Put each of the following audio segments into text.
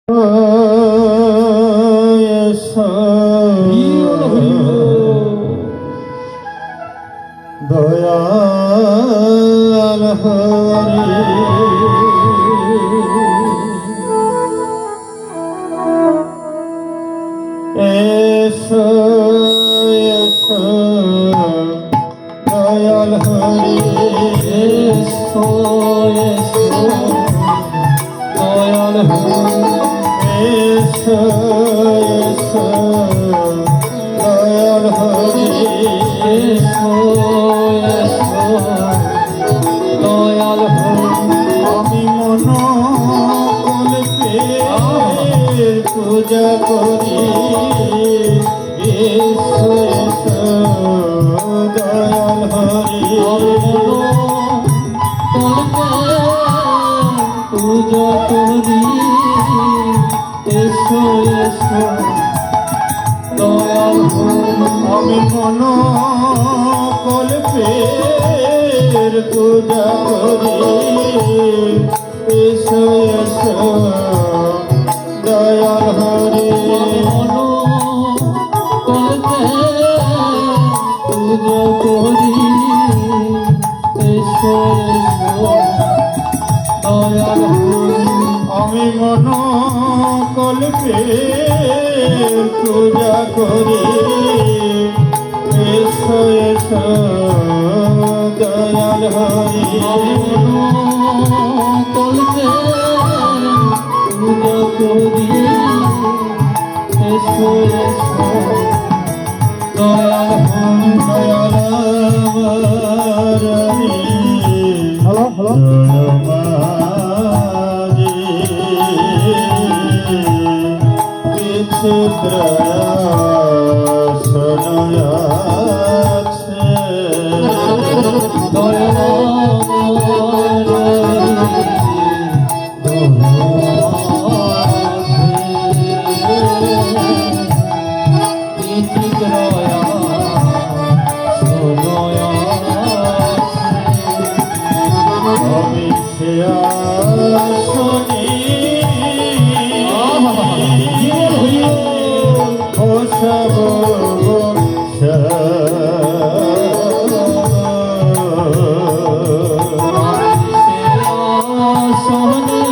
দয়াল হরি এসো এসো দয়াল হরি এসো এসো দয়াল হরি এসো এসো দয়াল হরি এসো এসো দয়াল হরি আমি মন কল্পে পূজা করি এসো এসো দয়াল হরি পূজা করি এসো এসো দয়াল আমি মন কল্পের পূজা করি এসো এসো দয়াল হরি মন কল্পের পূজা করি এসো এসো দয়াল আমি মন কল্পে পূজা করি এসো এসো দয়াল হরি কল্পে পূজা করি এসো এসো দয়াল হরি দয়াল হ্যালো চিত্র শোনাছে আমি শুনি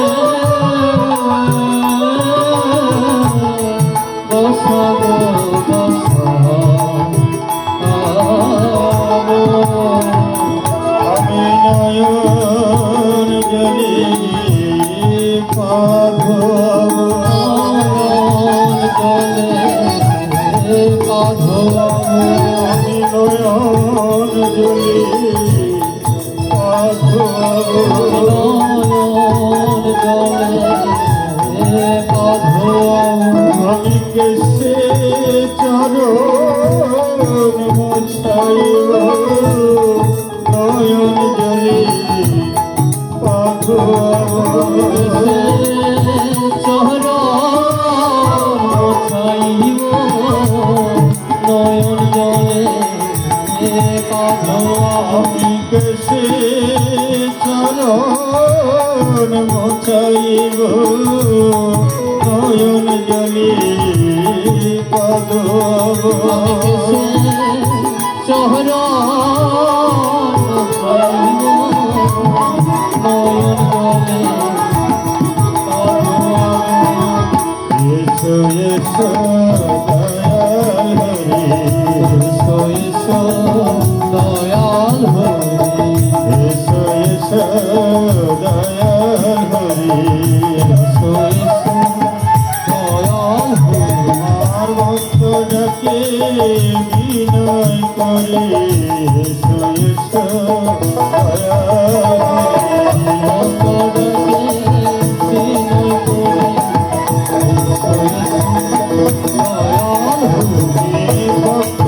আমি কেসে চরণ মোছাইব নয়ন জলে চরণ মোছাইব নয়ন জলে আমি কেসে চরণ মোছাইব নয়ন জলে পদ চরণ মোছাইব নয়ন জলে এসো এসো দয়াল হরি এসো এসো দয়াল হরি এসো এসো দয়াল হরি এসো এসো দয়াল হরি আমার ভক্ত যাকে বিনয় করে এসো এসো দয়াল হরি ভক্ত যাকে বিনয় করে এসো এসো দয়াল হরি ভক্ত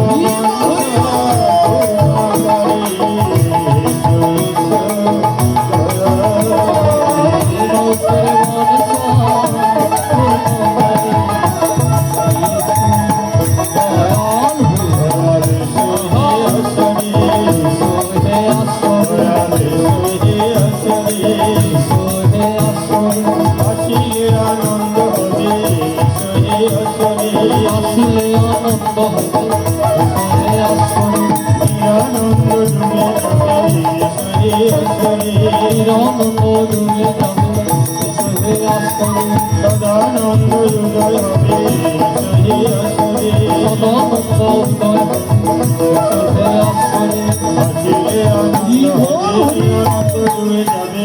Yeah. সদানন্দ হৃদয় হবে ঈশ্বরে আসরে সদানন্দ উদয় সুখে আসরে আসিলে আনন্দ হবে নিরানন্দ দূরে যাবে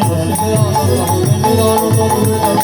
নিরানন্দ দূরে যাবে